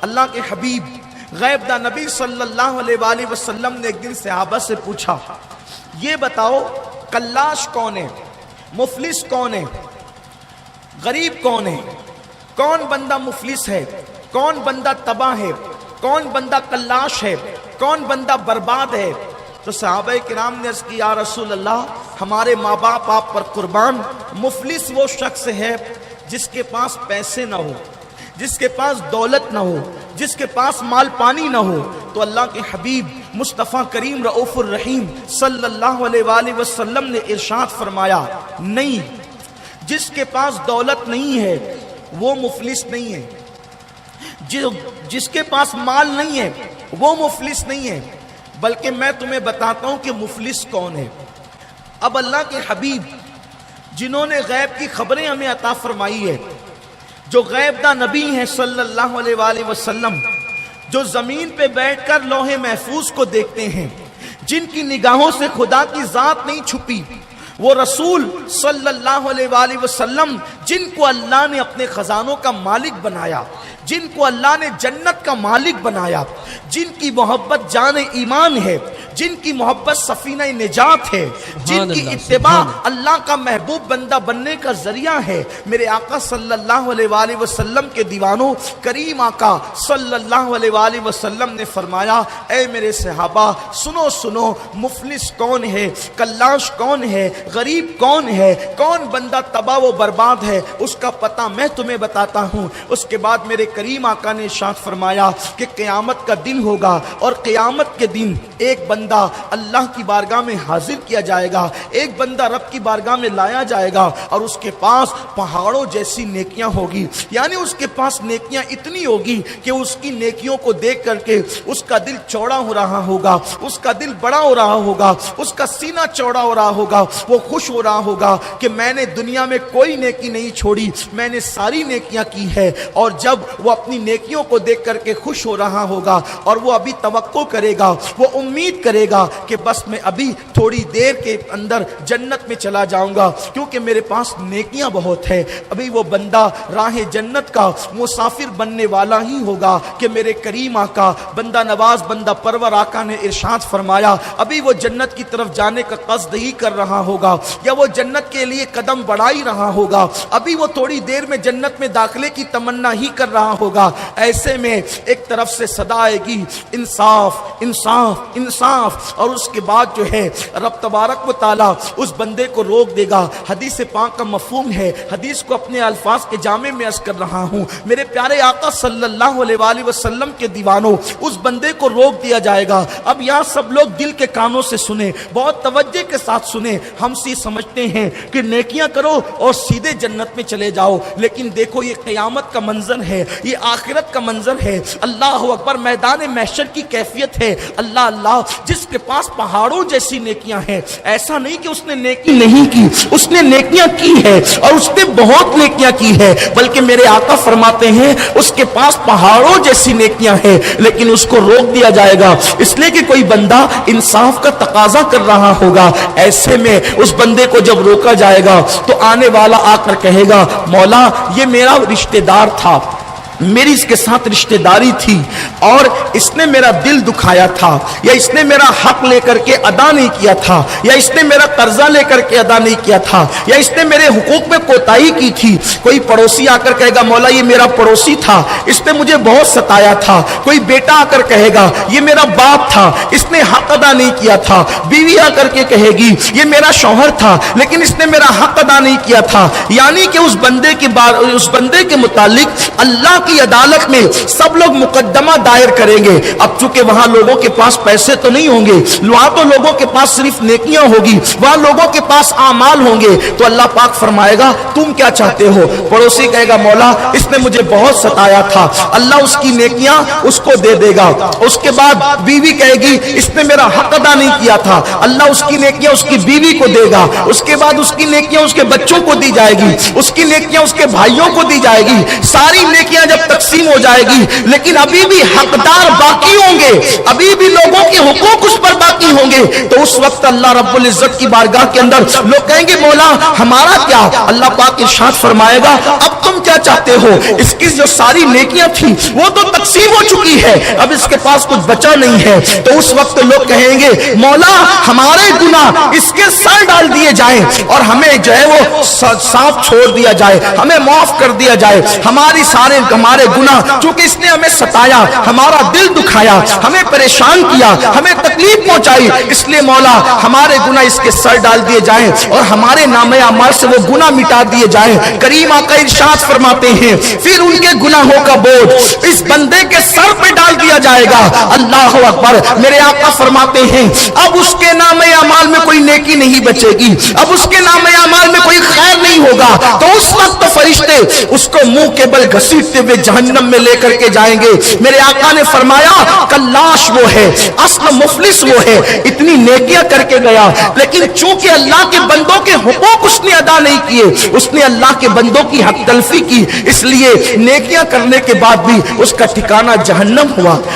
اللہ کے حبیب غیب دا نبی صلی اللہ علیہ وآلہ وسلم نے ایک دن صحابہ سے پوچھا، یہ بتاؤ کلاش کون ہے، مفلس کون ہے، غریب کون ہے، کون بندہ مفلس ہے، کون بندہ تباہ ہے، کون بندہ کلاش ہے، کون بندہ برباد ہے؟ تو صحابہ کرام نے عرض کی یا رسول اللہ ہمارے ماں باپ آپ پر قربان، مفلس وہ شخص ہے جس کے پاس پیسے نہ ہو، جس کے پاس دولت نہ ہو، جس کے پاس مال پانی نہ ہو۔ تو اللہ کے حبیب مصطفیٰ کریم رؤوف الرحیم صلی اللہ علیہ وآلہ وسلم نے ارشاد فرمایا، نہیں، جس کے پاس دولت نہیں ہے وہ مفلس نہیں ہے، جس کے پاس مال نہیں ہے وہ مفلس نہیں ہے، بلکہ میں تمہیں بتاتا ہوں کہ مفلس کون ہے۔ اب اللہ کے حبیب جنہوں نے غیب کی خبریں ہمیں عطا فرمائی ہے، جو غیب دا نبی ہیں صلی اللہ علیہ وآلہ وسلم، جو زمین پہ بیٹھ کر لوح محفوظ کو دیکھتے ہیں، جن کی نگاہوں سے خدا کی ذات نہیں چھپی، وہ رسول صلی اللہ علیہ وآلہ وسلم جن کو اللہ نے اپنے خزانوں کا مالک بنایا، جن کو اللہ نے جنت کا مالک بنایا، جن کی محبت جان ایمان ہے، جن کی محبت سفینہ نجات ہے، جن کی اتباع اللہ کا محبوب بندہ بننے کا ذریعہ ہے، میرے آقا صلی اللہ علیہ وآلہ وسلم کے دیوانوں، کریم آقا صلی اللہ علیہ وآلہ وسلم نے فرمایا، اے میرے صحابہ سنو سنو، مفلس کون ہے، کلاش کون ہے، غریب کون ہے، کون بندہ تباہ و برباد ہے، اس کا پتہ میں تمہیں بتاتا ہوں۔ اس کے بعد میرے کریم آقا نے ارشاد فرمایا کہ قیامت کا دن ہوگا، اور قیامت کے دن ایک بندہ اللہ کی بارگاہ میں حاضر کیا جائے گا، ایک بندہ رب کی بارگاہ میں لایا جائے گا، اور اس کے پاس پہاڑوں جیسی نیکیاں ہوگی، یعنی اس کے پاس نیکیاں اتنی ہوگی کہ اس کی نیکیوں کو دیکھ کر کے اس کا دل چوڑا ہو رہا ہوگا، اس کا دل بڑا ہو رہا ہوگا، اس کا سینہ چوڑا ہو رہا ہوگا، وہ خوش ہو رہا ہوگا کہ میں نے دنیا میں کوئی نیکی نہیں چھوڑی، میں نے ساری نیکیاں کی ہے۔ اور جب وہ اپنی نیکیوں کو دیکھ کر کے خوش ہو رہا ہوگا، اور وہ ابھی توقع کرے گا، وہ امید کرے گا کہ بس میں ابھی تھوڑی دیر کے اندر جنت میں چلا جاؤں گا کیونکہ میرے پاس نیکیاں بہت ہے، ابھی وہ بندہ راہ جنت کا مسافر بننے والا ہی ہوگا کہ میرے کریم آقا بندہ نواز بندہ پرور آقا نے ارشاد فرمایا، ابھی وہ جنت کی طرف جانے کا قصد ہی کر رہا ہوگا، یا وہ جنت کے لیے قدم بڑھا ہی رہا ہوگا، ابھی وہ تھوڑی دیر میں جنت میں داخلے کی تمنا ہی کر رہا ہوگا۔ ایسے میں ایک طرف سے صدا آئے گی، انصاف انصاف انصاف، اور اس کے بعد جو ہے رب تبارک و تعالی اس بندے کو روک دے گا۔ حدیث پاک کا مفہوم ہے، حدیث کو اپنے الفاظ کے جامع میں عرض کر رہا ہوں، میرے پیارے آقا صلی اللہ علیہ وآلہ وسلم کے دیوانوں، اس بندے کو روک دیا جائے گا۔ اب یہاں سب لوگ دل کے کانوں سے سنیں، بہت توجہ کے ساتھ سنیں۔ ہم سی سمجھتے ہیں کہ نیکیاں کرو اور سیدھے جنت میں چلے جاؤ، لیکن دیکھو یہ قیامت کا منظر ہے، یہ آخرت کا منظر ہے، اللہ اکبر، میدان محشر کی کیفیت ہے۔ اللہ اللہ، جس کے پاس پہاڑوں جیسی نیکیاں ہیں، ایسا نہیں کہ اس نے نیکی نہیں کی، اس نے نیکیاں کی ہے، اور اس نے بہت نیکیاں کی ہے، بلکہ میرے آقا فرماتے ہیں اس کے پاس پہاڑوں جیسی نیکیاں ہیں، لیکن اس کو روک دیا جائے گا، اس لیے کہ کوئی بندہ انصاف کا تقاضا کر رہا ہوگا۔ ایسے میں اس بندے کو جب روکا جائے گا تو آنے والا آ کر کہے گا، مولا یہ میرا رشتہ دار تھا، میری اس کے ساتھ رشتہ داری تھی، اور اس نے میرا دل دکھایا تھا، یا اس نے میرا حق لے کر کے ادا نہیں کیا تھا، یا اس نے میرا قرضہ لے کر کے ادا نہیں کیا تھا، یا اس نے میرے حقوق میں کوتاہی کی تھی۔ کوئی پڑوسی آ کر کہے گا، مولا یہ میرا پڑوسی تھا، اس نے مجھے بہت ستایا تھا۔ کوئی بیٹا آ کر کہے گا، یہ میرا باپ تھا، اس نے حق ادا نہیں کیا تھا۔ بیوی آ کر کے کہے گی، یہ میرا شوہر تھا، لیکن اس نے میرا حق ادا نہیں کیا تھا۔ یعنی کہ اس بندے کے متعلق اللہ کی عدالت میں سب لوگ مقدمہ دائر کریں گے۔ اب چونکہ وہاں لوگوں کے پاس پیسے تو نہیں ہوں گے، وہاں تو لوگوں کے پاس صرف نیکیاں ہوگی، وہاں لوگوں کے پاس اعمال ہوں گے، تو اللہ پاک فرمائے گا تم کیا چاہتے ہو؟ پڑوسی کہے گا، مولا اس نے مجھے بہت ستایا تھا، اللہ اس کی نیکیاں اس کو دے دے گا۔ اس کے بعد بیوی کہے گی، اس نے میرا حق ادا نہیں کیا تھا، اللہ اس کی نیکیاں اس کی بیوی کو دے گا۔ اس کے بعد اس کی نیکیاں اس کے بچوں کو دی جائے گی، اس کی نیکیاں اس کے بھائیوں کو دی جائے گی۔ ساری نیکیاں جب تقسیم ہو جائے گی، لیکن ابھی بھی حقدار باقی ہوں گے، ابھی بھی لوگوں کے حقوق اس پر باقی ہوں گے، تو اس وقت اللہ رب العزت کی بارگاہ کے اندر لوگ کہیں گے، مولا ہمارا کیا؟ اللہ پاک ارشاد فرمائے گا، گا اب تم کیا چاہتے ہو؟ اس کی جو ساری نیکیاں تھی وہ تو تقسیم ہو چکی ہے، اب اس کے پاس کچھ بچا نہیں ہے۔ تو اس وقت لوگ کہیں گے مولا ہمارے گناہ اس کے سر ڈال دیے جائیں اور ہمیں جو ہے وہ صاف چھوڑ دیا جائے، ہمیں معاف کر دیا جائے، ہمارے گناہ چونکہ اس نے ہمیں ستایا، ہمارا دل دکھایا، ہمیں پریشان کیا، ہمیں تکلیف پہنچائی، اس لیے مولا ہمارے گناہ اس کے سر ڈال دیے جائیں اور ہمارے نامہ اعمال سے وہ گناہ مٹا دیے جائیں۔ کریم آقا ارشاد فرماتے ہیں پھر ان کے گناہوں کا بوجھ اس بندے کے سر پہ ڈال دیا جائے گا۔ اللہ اکبر۔ میرے آقا فرماتے ہیں اب اس کے نامہ اعمال میں کوئی نیکی نہیں بچے گی، اب اس کے نامہ اعمال میں کوئی خیر نہیں ہوگا، تو اس وقت فرشتے اس کو منہ کے بل گھسیٹتے ہوئے جہنم میں لے کر کے جائیں گے۔ میرے آقا نے فرمایا کلاش وہ ہے، اصل مفلس وہ ہے، اتنی نیکیاں کر کے گیا لیکن چونکہ اللہ کے بندوں کے حقوق اس نے ادا نہیں کیے، اس نے اللہ کے بندوں کی حق تلفی کی، اس لیے نیکیاں کرنے کے بعد بھی اس کا ٹھکانہ جہنم ہوا۔